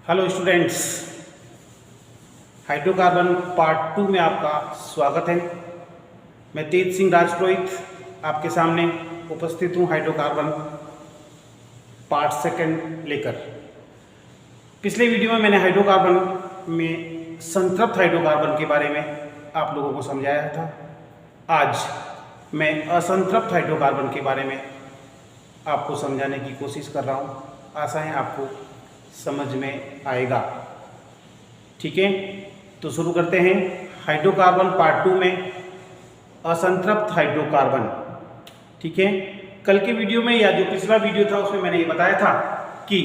Hello students, hydrocarbon part 2 में आपका स्वागत है। मैं तेज सिंह राजपुरोहित आपके सामने उपस्थित हूँ हाइड्रोकार्बन पार्ट 2 लेकर। पिछले वीडियो में मैंने हाइड्रोकार्बन में संतृप्त हाइड्रोकार्बन के बारे में आप लोगों को समझाया था। आज मैं असंतृप्त हाइड्रोकार्बन के बारे में आपको समझाने की कोशिश कर रहा हूँ। आशा है आपको समझ में आएगा। ठीक है, तो शुरू करते हैं। हाइड्रोकार्बन पार्ट 2 में असंतृप्त हाइड्रोकार्बन। ठीक है, कल के वीडियो में या जो पिछला वीडियो था उसमें मैंने ये बताया था कि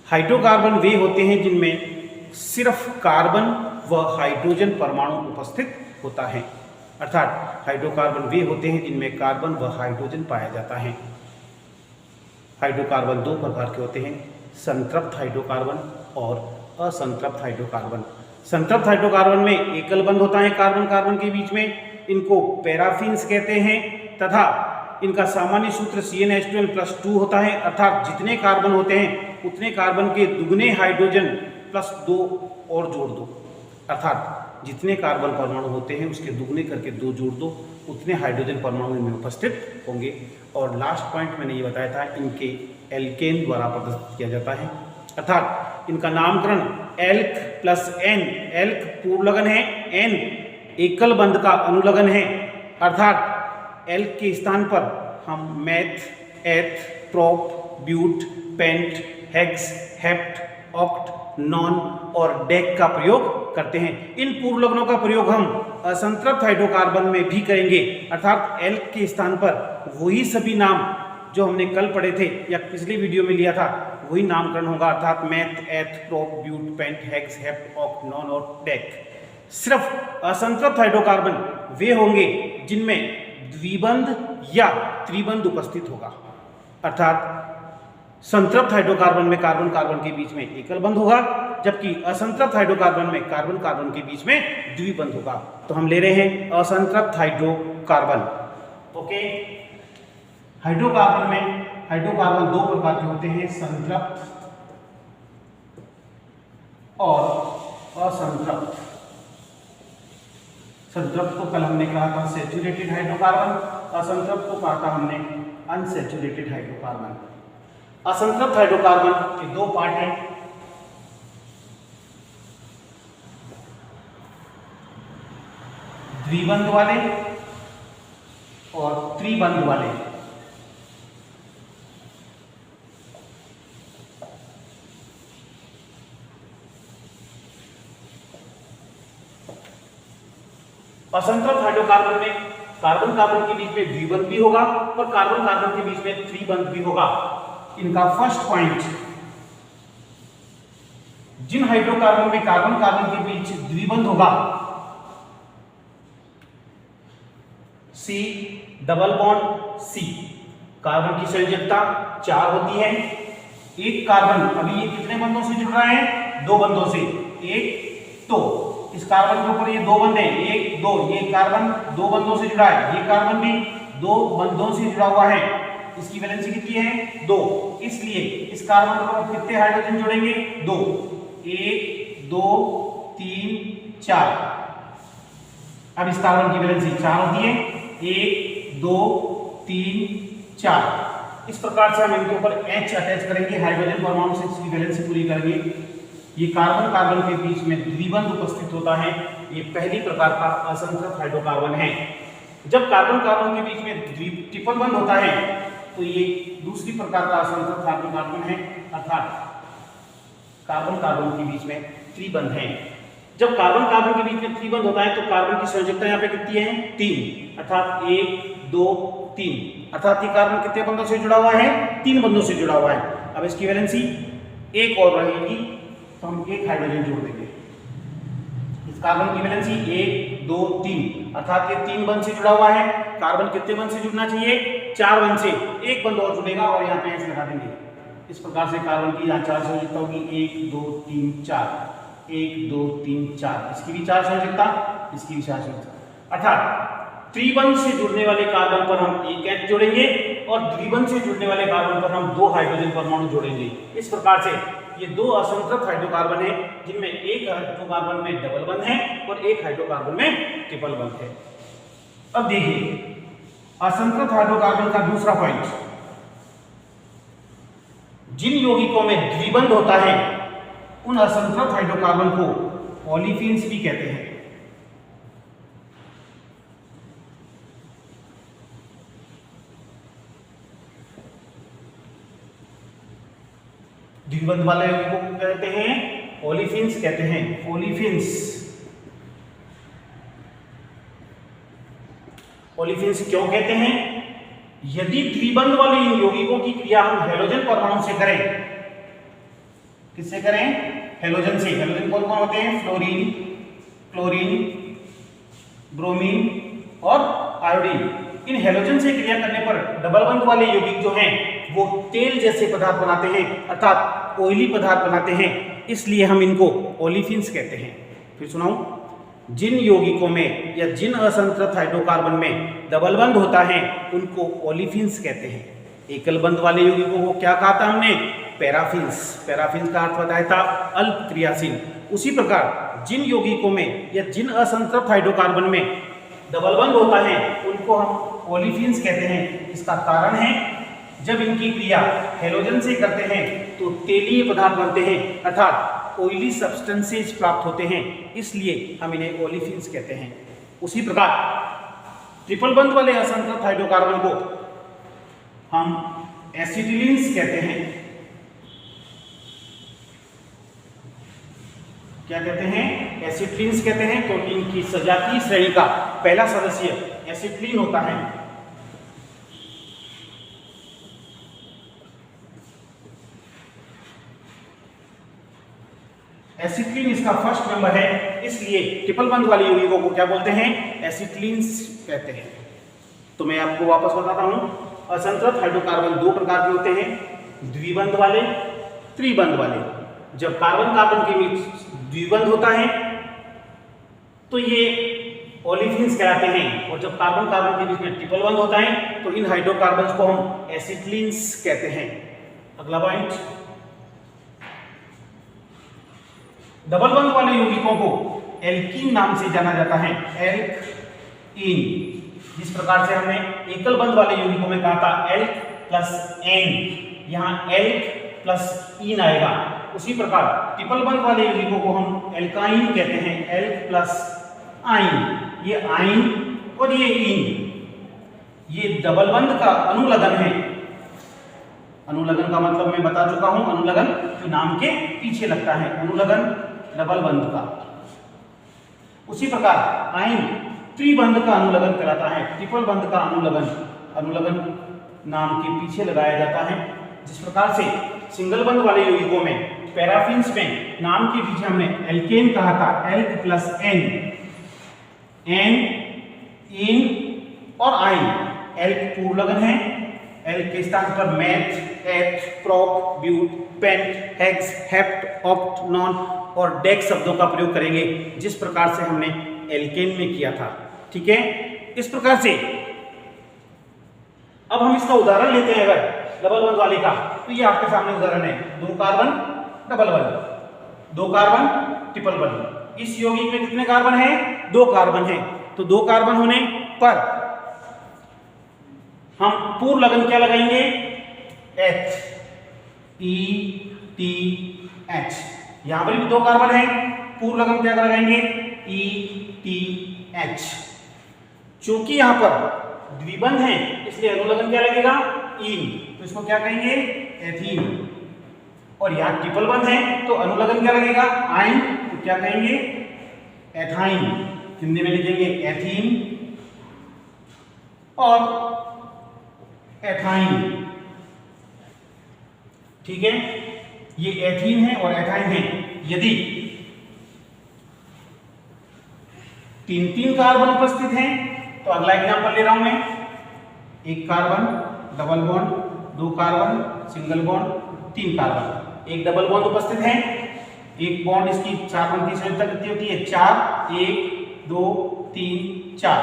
हाइड्रोकार्बन वे होते हैं जिनमें सिर्फ कार्बन व हाइड्रोजन परमाणु उपस्थित होता है। अर्थात हाइड्रोकार्बन वे होते हैं जिनमें कार्बन व हाइड्रोजन पाया जाता है। हाइड्रोकार्बन दो प्रकार के होते हैं, संतृप्त हाइड्रोकार्बन और असंतृप्त हाइड्रोकार्बन। संतृप्त हाइड्रोकार्बन में एकल बंध होता है कार्बन कार्बन के बीच में, इनको पैराफिन्स कहते हैं तथा इनका सामान्य सूत्र CnH2n+2 होता है। अर्थात जितने कार्बन होते हैं उतने कार्बन के दुगने हाइड्रोजन +2 और जोड़ दो। अर्थात जितने कार्बन परमाणु होते हैं उसके दुगने करके 2 जोड़ दो, उतने हाइड्रोजन परमाणु इनमें उपस्थित होंगे। और लास्ट पॉइंट मैंने ये बताया था, इनके एल्केन द्वारा प्रदर्शित किया जाता है। अर्थात इनका नामकरण एल्क प्लस एन, एल्क पूर्वलगन है, एन एकल बंध का अनुलगन है। अर्थात एल्क के स्थान पर हम meth, eth, prop, but, pent, hex, hept, oct, non और डेक का प्रयोग करते हैं। इन पूर्वलग्नों का प्रयोग हम असंतृप्त हाइड्रोकार्बन में भी करेंगे। अर्थात एल्क के स्थान पर वही सभी नाम जो हमने कल पढ़े थे या पिछली वीडियो में लिया था वही नामकरण होगा। अर्थात meth, eth, prop, but, pent, hex, hept, oct, non और डेक। सिर्फ असंतृप्त हाइड्रोकार्बन वे होंगे जिनमें द्विबंध या त्रिबंध उपस्थित होगा। अर्थात संतृप्त हाइड्रोकार्बन में कार्बन कार्बन के बीच में एकल बंध होगा, जबकि असंतृप्त हाइड्रोकार्बन में कार्बन कार्बन के बीच में द्विबंध होगा। तो हम ले रहे हैं असंतृप्त हाइड्रोकार्बन। ओके, हाइड्रोकार्बन में हाइड्रोकार्बन दो प्रकार के होते हैं, संतृप्त और असंतृप्त। संतृप्त को कल हमने कहा था सैचुरेटेड हाइड्रोकार्बन, असंतृप्त को कहा था हमने अनसैचुरेटेड हाइड्रोकार्बन। असंतृप्त हाइड्रोकार्बन के दो पार्ट हैं, द्विबंध वाले और त्रिबंध वाले। असंतृप्त हाइड्रोकार्बन में कार्बन कार्बन के बीच में द्विबंध भी होगा और कार्बन कार्बन के बीच में त्रिबंध भी होगा। इनका फर्स्ट पॉइंट, जिन हाइड्रोकार्बन में कार्बन कार्बन के बीच द्विबंध होगा, C double bond C, carbon की संयोजकता 4 होती है। एक कार्बन अभी ये कितने बंधों से जुड़ रहा है? 2 बंधों से। एक तो इस कार्बन के ऊपर ये 2 बंध हैं, 1 2, ये कार्बन 2 बंधों से जुड़ा है, ये कार्बन भी 2 बंधों से जुड़ा हुआ है। इसकी वैलेंसी कितनी है? 2। इसलिए इस कार्बन पर हम कितने हाइड्रोजन जोड़ेंगे? 2। 1 2 3 4। अब इस कार्बन की वैलेंसी 4 होती है, 1 2 3 4। इस प्रकार से हम इनके ऊपर H अटैच करेंगे, हाइड्रोजन परमाणु से इसकी वैलेंसी पूरी करेंगे। ये कार्बन कार्बन के बीच में द्विबंध उपस्थित होता है। ये पहली प्रकार का असंतृप्त हाइड्रोकार्बन है। जब कार्बन कार्बन के बीच में ट्रिपल बंध होता है तो ये दूसरी प्रकार का असंतृप्त हाइड्रोकार्बन है। अर्थात कार्बन कार्बन के बीच में त्रिबंध है। जब कार्बन कार्बन के बीच में त्रिबंध होता है तो कार्बन की संयोजकता यहाँ पे कितनी है? 3। अर्थात 1 2 3। अर्थात ये कार्बन कितने बंधों से जुड़ा हुआ है? 3 बंधों से जुड़ा हुआ है। अब इसकी वैलेंसी 1 और रहेगी तो हम 1 हाइड्रोजन जोड़ देंगे। इस कार्बन की वैलेंसी 1 2 3। अर्थात ये 3 बंध से जुड़ा हुआ है। कार्बन कितने बंध से जुड़ना चाहिए? 4 बंध से। 1 बंध और जुड़ेगा और यहाँ पे ऐसे लगा देंगे। इस प्रकार से कार्बन की यहाँ 4 संयोजकता होगी, 1 2 3 4, 1 2 3 4। इसकी भी 4 संयोजकता, इसकी भी 4 संयोजकता। अर्थात त्रिबंध से जुड़ने वाले कार्बन पर हम एक H जोड़ेंगे और द्विबंध से जुड़ने वाले कार्बन पर हम 2 हाइड्रोजन परमाणु जोड़ेंगे। इस प्रकार से ये दो असंतृप्त हाइड्रोकार्बन है जिनमें एक हाइड्रोकार्बन में डबल बंध है और एक हाइड्रोकार्बन में ट्रिपल बंध है। अब देखिए असंतृप्त हाइड्रोकार्बन का दूसरा पॉइंट, जिन यौगिकों में द्विबंध होता है उन असंतृप्त हाइड्रोकार्बन को ओलिफिन्स भी कहते हैं। द्विबंध वाले यौगिकों को कहते हैं ओलिफिन्स कहते हैं, ओलिफिन्स। ओलिफिन्स क्यों कहते हैं? यदि द्विबंध वाले इन यौगिकों की क्रिया हम हेलोजन परमाणु से करें, किससे करें? हेलोजन से। हेलोजन कौन कौन होते हैं? फ्लोरीन, क्लोरीन, ब्रोमीन और आयोडीन। इन हेलोजन से क्रिया करने पर डबल बंध वाले यौगिक जो हैं वो तेल जैसे पदार्थ बनाते हैं, अर्थात ऑयली पदार्थ बनाते हैं, इसलिए हम इनको ओलिफिन्स कहते हैं। फिर सुनाऊं, जिन यौगिकों में या जिन असंतृप्त हाइड्रोकार्बन में डबल बंध होता है उनको ओलिफिन्स कहते हैं। एकल बंध वाले यौगिकों को क्या कहा था हमने? पैराफिन्स। पैराफिन्स का अर्थ बताया था अल्प क्रियाशील। उसी प्रकार जिन यौगिकों में या जिन असंतृप्त हाइड्रोकार्बन में डबल बंध होता है उनको हम ओलिफिन्स कहते हैं। इसका कारण है जब इनकी क्रिया हेलोजन से करते हैं तो तेलीय पदार्थ बनते हैं, अर्थात ऑयली सब्सटेंसेस प्राप्त होते हैं, इसलिए हम इन्हें ओलिफिन्स कहते हैं। उसी प्रकार ट्रिपल बंध वाले असंतृप्त हाइड्रोकार्बन को हम एसिटिलीन्स कहते हैं। क्या कहते हैं? एसिटिलीन्स कहते हैं, क्योंकि इनकी सजातीय श्रेणी का पहला सदस्य एसिटिलीन होता है। एसिटिलीन इसका फर्स्ट मेंबर है, इसलिए ट्रिपल बंध वाले यौगिकों को क्या बोलते हैं? एसिटिलीन्स कहते हैं। तो मैं आपको वापस बताता हूं, असंतृप्त हाइड्रोकार्बन दो प्रकार के होते हैं, द्विबंध वाले, त्रिबंध वाले। जब कार्बन कार्बन के बीच द्विबंध होता है तो ये ओलिफिन्स कहलाते हैं, और जब कार्बन कार्बन के बीच में ट्रिपल बंध होता है तो इन हाइड्रोकार्बन्स को हम एसिटिलीन्स कहते हैं। अगला पॉइंट, डबल बंध वाले यौगिकों को एल्कीन नाम से जाना जाता है, एल्कीन। जिस प्रकार से हमने एकल बंध वाले यौगिकों में कहा था एल्क प्लस एन, यहाँ एल्क प्लस इन आएगा। उसी प्रकार ट्रिपल बंध वाले यौगिकों को हम एल्काइन कहते हैं, एल्क प्लस आइन। ये आइन और ये इन, ये डबल बंध का अनुलग्न है। अनुलग्न का मतलब मैं बता चुका हूं, अनुलग्न जो नाम के पीछे लगता है, अनुलग्न डबल बंध का। उसी प्रकार आइन त्रिबंध का अनुलग्न कहलाता है, ट्रिपल बंध का अनुलग्न नाम के पीछे लगाया जाता है। जिस प्रकार से सिंगल बंध वाले यौगिकों में पैराफिन्स में नाम के पीछे हमने एल्केन कहा था, एल्क प्लस एन, एन, इन और आइन। एल्क पूर्वलग्न है, एल्क के स्थान पर meth, eth, prop, but, pent, hex, hept, oct, non और डेक्स शब्दों का प्रयोग करेंगे, जिस प्रकार से हमने एल्केन में किया था। ठीक है, इस प्रकार से अब हम इसका उदाहरण लेते हैं। अगर डबल बंध वाले का, तो ये आपके सामने उदाहरण है, दो कार्बन डबल बंध, दो कार्बन ट्रिपल बंध। इस यौगिक में कितने कार्बन है? दो कार्बन है। तो दो कार्बन होने पर हम पूर्व लगन क्या लगाएंगे? H, E T H. यहां पर भी दो कार्बन है, पूर्व लगन क्या लगाएंगे? E T H. चूंकि यहां पर द्विबंध है इसलिए अनुलग्न क्या लगेगा? इन, तो इसको क्या कहेंगे? एथीन। और यहां ट्रिपल बंध है तो अनुलग्न क्या लगेगा? आइन, तो क्या कहेंगे? एथाइन। हिंदी में लिखेंगे एथीन और एथाइन। ठीक है, ये एथीन है और एथाइन है। यदि तीन तीन कार्बन उपस्थित हैं तो अगला एग्जांपल ले रहा हूं मैं, एक कार्बन डबल बॉन्ड, दो कार्बन सिंगल बॉन्ड, तीन कार्बन। एक डबल बॉन्ड उपस्थित है, एक बॉन्ड इसकी चार बंध की संख्या कितनी होती है? चार, एक, दो, तीन, चार,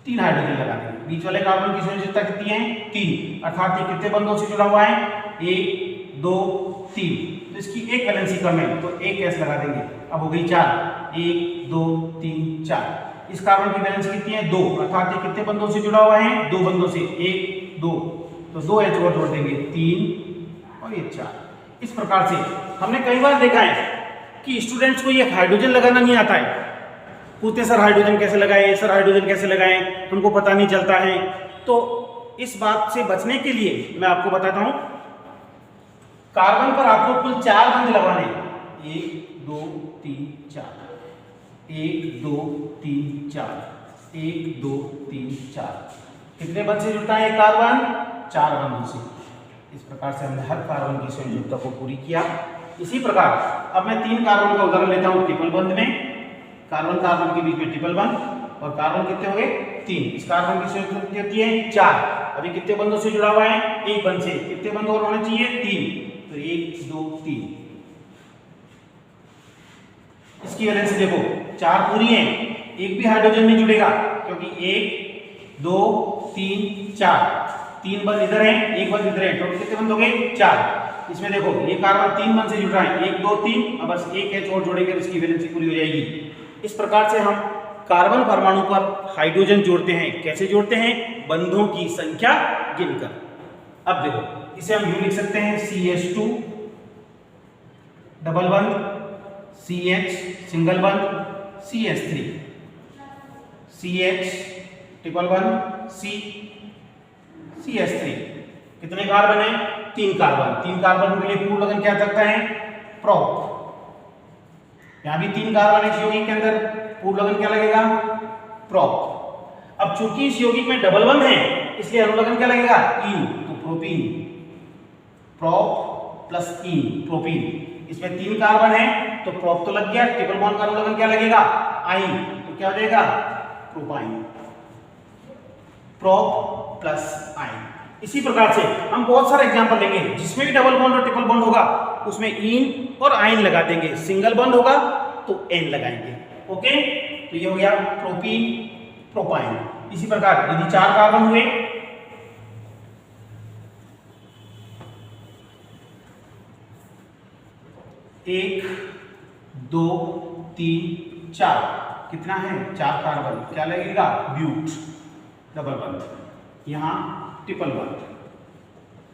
तीन हाइड्रोजन लगा देंगे। बीच वाले कार्बन की संयोजकता कितनी है? तीन, अर्थात ये कितने बंधों से जुड़ा हुआ है? एक, दो, 3, तो इसकी एक वैलेंसी कम है तो एक S लगा देंगे। अब हो गई 4, 1 2 3 4। इस कार्बन की वैलेंसी कितनी है 2, अर्थात ये कितने बंधों से जुड़ा हुआ है 2 बंधों से, 1 2, तो 2 H और जोड़ देंगे 3 और ये 4। इस प्रकार से हमने कई बार देखा है कि स्टूडेंट्स को ये हाइड्रोजन लगाना नहीं आता है, पूछते सर हाइड्रोजन कैसे लगाएं, सर हाइड्रोजन कैसे लगाएं, हमको पता नहीं चलता है। तो इस बात से बचने के लिए मैं आपको बताता हूं, कार्बन पर आपको कुल 4 बंध लगाने, 1 2 3 4, 1 2 3 4, 1 2 3 4। कितने बंध से जुड़ता है कार्बन 4 बंधों से। इस प्रकार से हमने हर कार्बन की संयुक्तता को पूरी किया। इसी प्रकार अब मैं 3 कार्बन का उदाहरण लेता हूं ट्रिपल बंध में, कार्बन कार्बन के बीच में ट्रिपल बंध, और कार्बन कितने हो गए 3। इस कार्बन की संयुक्तता कितनी होती है 4। अभी कितने बंधों से जुड़ा हुआ है एक बंध से, कितने बंध और होने चाहिए 3, तो 1 2 3। इसकी वजह से देखो 4 पूरी है, एक भी हाइड्रोजन नहीं जुड़ेगा क्योंकि 1 2 3 4, 3 बंध इधर है, एक बंध इधर है, टोटल कितने बंध हो गए 4। इसमें देखो ये कार्बन 3 बंध से जुड़ रहा है, 1 2 3, अब बस एक H और जोड़ेंगे तो इसकी वैलेंसी पूरी हो जाएगी। इस प्रकार से हम कार्बन परमाणु पर हाइड्रोजन जोड़ते हैं। कैसे जोड़ते हैं? बंधों की संख्या गिनकर। अब देखो इसे हम यूं लिख सकते हैं CH2 डबल बंध, CH सिंगल बंध, CH3, CH ट्रिपल बंध, CH3। कितने कार्बन है 3 कार्बन। 3 कार्बन के लिए पूर्ण लगन क्या लगता है प्रोप। यहां भी 3 कार्बन है इस यौगिक के अंदर, पूर्ण लगन क्या लगेगा प्रोप। अब चूंकि इस यौगिक में डबल बंध है इसलिए अनुलग्न क्या लगेगा इन, तो प्रोपीन, प्रोप प्लस इन प्रोपीन। इसमें 3 कार्बन है तो प्रोप तो लग गया, ट्रिपल बॉन्ड का अनुलग्न क्या लगेगा आइन, तो क्या हो जाएगा प्रोपाइन, प्रोप प्लस आइन। इसी प्रकार से हम बहुत सारे एग्जांपल लेंगे जिसमें भी डबल बॉन्ड और ट्रिपल बॉन्ड होगा उसमें इन और आइन लगा देंगे, सिंगल बॉन्ड होगा तो एन लगाएंगे। ओके, तो ये हो गया प्रोपीन प्रोपाइन। इसी प्रकार यदि 4 कार्बन हुए, एक 2 3 4, कितना है 4 कार्बन, क्या लगेगा ब्यूट डबल बंध, यहां ट्रिपल बंध।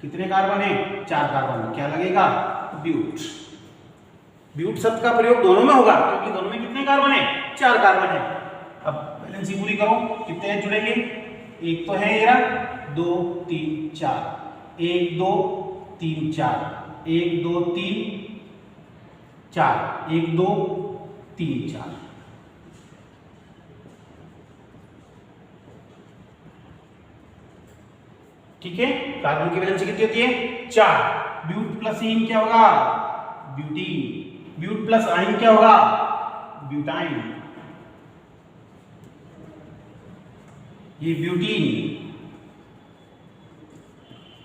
कितने कार्बन है 4 कार्बन, क्या लगेगा ब्यूट। ब्यूट शब्द का प्रयोग दोनों में होगा क्योंकि दोनों में कितने कार्बन है 4 कार्बन है। अब बैलेंसी पूरी करो, कितने जुड़ेंगे, एक तो है ये 2 3 4, 1 2 3 4, 1 2 3 4, 1 2 3 4। ठीक है, कार्बन की वैलेंसी कितनी होती है 4। ब्यूट प्लस इन क्या होगा ब्यूटीन, ब्यूट प्लस आइन क्या होगा ब्यूटाइन, ये ब्यूटीन।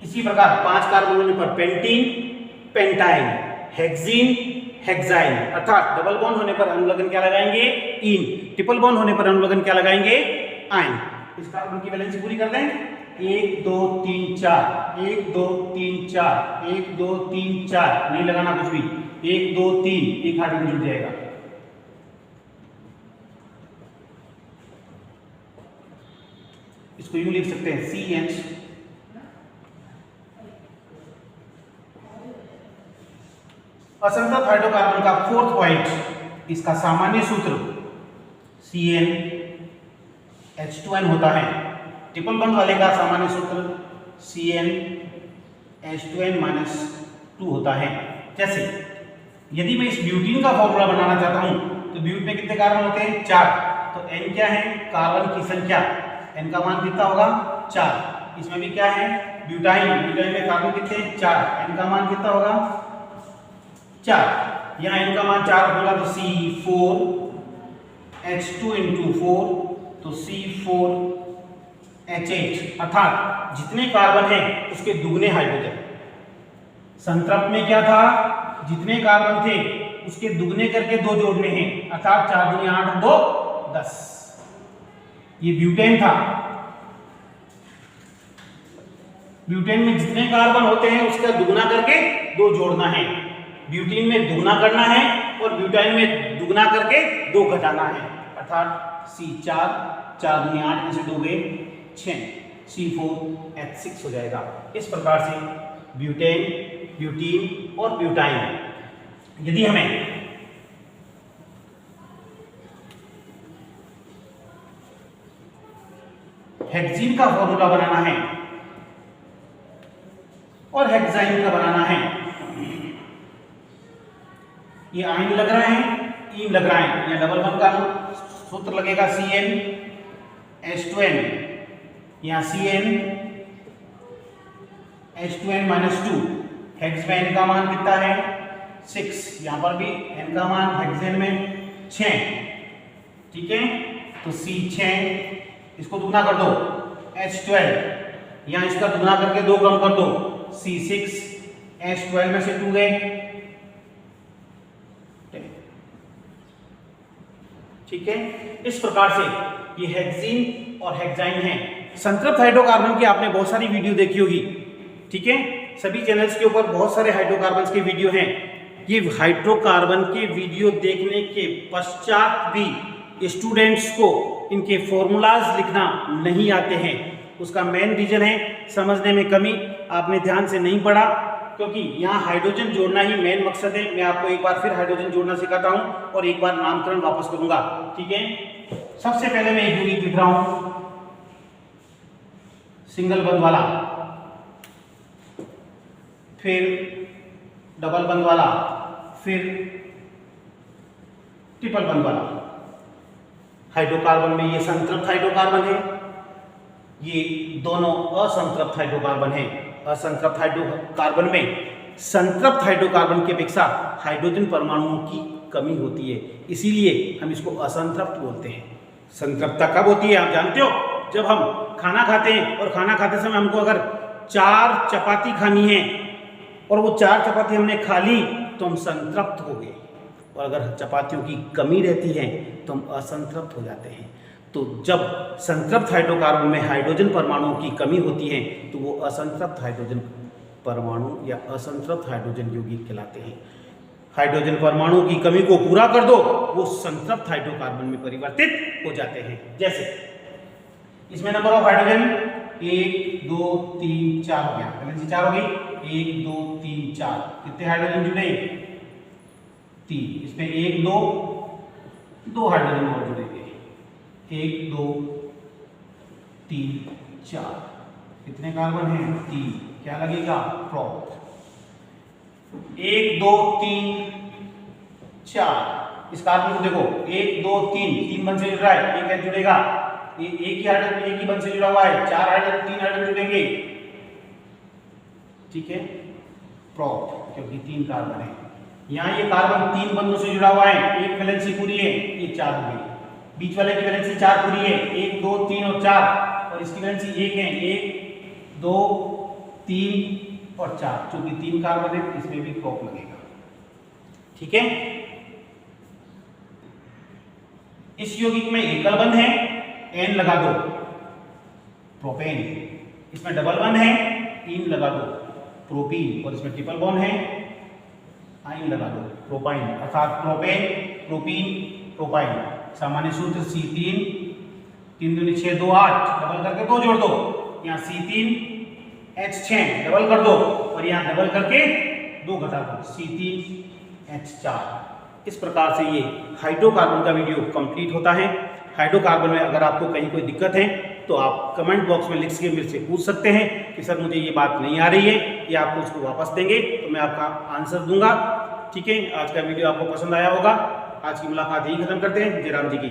इसी प्रकार 5 कार्बन होने पर पेंटीन, पेंटाइन, हेक्सीन, हेक्साइन। अर्थात डबल बॉन्ड होने पर अनुलग्न क्या लगाएंगे इन, ट्रिपल बॉन्ड होने पर अनुलग्न क्या लगाएंगे आइन। इस कार्बन की वैलेंसी पूरी कर दें, 1 2 3 4, 1 2 3 4, 1 2 3 4, नहीं लगाना कुछ भी, 1 2 3, एक हाइड्रोजन जुड़ जाएगा। इसको यूं लिख सकते हैं CH असंतत हाइड्रोकार्बन का 4th पॉइंट, इसका सामान्य सूत्र CnH2n होता है। ट्रिपल बंध वाले का सामान्य सूत्र CnH2n-2 होता है। जैसे यदि मैं इस ब्यूटीन का फॉर्मूला बनाना चाहता हूं तो ब्यूट में कितने कार्बन होते हैं 4, तो n क्या है कार्बन की संख्या, n का मान कितना होगा 4। इसमें भी क्या है ब्यूटाइन, ब्यूटाइन में कार्बन कितने 4, n का मान कितना होगा 4। यहाँ n का मान 4 होगा तो C4H2 × 4, तो C4H8, अर्थात जितने कार्बन हैं उसके दुगने हाइड्रोजन। संतृप्त में क्या था, जितने कार्बन थे उसके दुगने करके 2 जोड़ने हैं, अर्थात 4 दूनी 8 और 2 10। ये ब्यूटेन था। ब्यूटेन में जितने कार्बन होते हैं उसका दुगना करके 2 जोड़ना है। ब्यूटीन में दुगना करना है और ब्यूटाइन में दुगना करके 2 घटाना है, अर्थात C4 4 दूनी 8 में से 2 गए 6 C4H6 हो जाएगा। इस प्रकार से ब्यूटेन, ब्यूटीन और ब्यूटाइन, यदि हमें हेक्सीन का फॉर्मूला बनाना है और हेक्साइन का बनाना है, ये आइन लग रहा है, इन लग रहा है, या डबल बॉन्ड का सूत्र लगेगा CnH2n, यहाँ Cn H2n-2, हेक्स में n का मान कितना है 6, यहाँ पर भी n का मान हेक्सेन में 6, ठीक है। तो C6 इसको दुगना कर दो H12, यहाँ इसका दुगना करके 2 कम कर दो C6 H12 में से 2 गए, ठीक है। इस प्रकार से ये हेक्सीन और हेक्साइन है। संतृप्त हाइड्रोकार्बन की आपने बहुत सारी वीडियो देखी होगी, ठीक है। सभी चैनल्स के ऊपर बहुत सारे हाइड्रोकार्बन के वीडियो हैं। ये हाइड्रोकार्बन के वीडियो देखने के पश्चात भी स्टूडेंट्स को इनके फॉर्मूलाज लिखना नहीं आते हैं। उसका मेन रीजन है समझने में कमी, आपने ध्यान से नहीं पढ़ा, क्योंकि यहाँ हाइड्रोजन जोड़ना ही मेन मकसद है। मैं आपको एक बार फिर हाइड्रोजन जोड़ना सिखाता हूँ और एक बार नामकरण वापस करूंगा, ठीक है। सबसे पहले मैं एक यौगिक लिख रहा हूं सिंगल बंध वाला, फिर डबल बंध वाला, फिर ट्रिपल बंध वाला। हाइड्रोकार्बन में ये संतृप्त हाइड्रोकार्बन है, ये दोनों असंतृप्त हाइड्रोकार्बन है। असंतृप्त हाइड्रोकार्बन में संतृप्त हाइड्रोकार्बन के अपेक्षा हाइड्रोजन परमाणुओं की कमी होती है, इसीलिए हम इसको असंतृप्त बोलते हैं। संतृप्तता कब होती है आप जानते हो? जब हम खाना खाते हैं और खाना खाते समय हमको अगर 4 चपाती खानी है और वो 4 चपाती हमने खा ली तो हम संतृप्त हो गए, और अगर चपातियों की कमी रहती है तो हम असंतृप्त हो जाते हैं। तो जब संतृप्त हाइड्रोकार्बन में हाइड्रोजन परमाणुओं की कमी होती है तो वो असंतृप्त हाइड्रोजन परमाणु या असंतृप्त हाइड्रोजन यौगिक कहलाते हैं। हाइड्रोजन परमाणु की कमी को पूरा कर दो, वो संतृप्त हाइड्रोकार्बन में परिवर्तित हो जाते हैं। जैसे इसमें नंबर ऑफ हाइड्रोजन 1 2 3 4 हो गया, वैलेंसी 4 हो गई, 1 2 3 4, कितने हाइड्रोजन जुड़े? 3। इसमें 1 2 हाइड्रोजन और जुड़ेंगे, 1 2 3 4, कितने कार्बन हैं? 3। क्या लगेगा? प्रोप। 1 2 3 4, इस कार्बन को देखो 1 2 3 बंध से जुड़ रहा है, एक H जुड़ेगा, एक ही हाइड्रोजन एक ही बंध से जुड़ा हुआ है, 4 हाइड्रोजन 3 हाइड्रोजन जुड़ेंगे, ठीक है, प्रोप, क्योंकि 3 कार्बन है। यहाँ ये कार्बन 3 बंधों से जुड़ा हुआ है, एक वैलेंसी पूरी है, ये 4 हो गई, बीच वाले की वैलेंसी 4 पूरी है, 1 2 3 और 4, और इसकी वैलेंसी 1 है, 1 2 3 और 4, चूंकि 3 कार्बन है इसमें भी प्रोप लगेगा, ठीक है। इस यौगिक में एकल बंध है, N लगा दो, प्रोपेन। इसमें डबल बंध है, इन लगा दो, प्रोपीन। और इसमें ट्रिपल बॉन्ड है, आइन लगा दो, प्रोपाइन। अर्थात प्रोपेन, प्रोपीन, प्रोपाइन। सामान्य सूत्र C3 3 दूनी 6 2 8, डबल करके 2 जोड़ दो, यहाँ C3 H6 डबल कर दो, और यहाँ डबल करके 2 घटा दो, C3 H4। इस प्रकार से ये हाइड्रोकार्बन का वीडियो कंप्लीट होता है। हाइड्रोकार्बन में अगर आपको कहीं कोई दिक्कत है तो आप कमेंट बॉक्स में लिख के मेरे से पूछ सकते हैं कि सर मुझे ये बात नहीं आ रही है, या आपको उसको वापस देंगे तो मैं आपका आंसर दूंगा, ठीक है। आज का वीडियो आपको पसंद आया होगा। आज की मुलाकात यही खत्म करते हैं। जय राम जी की।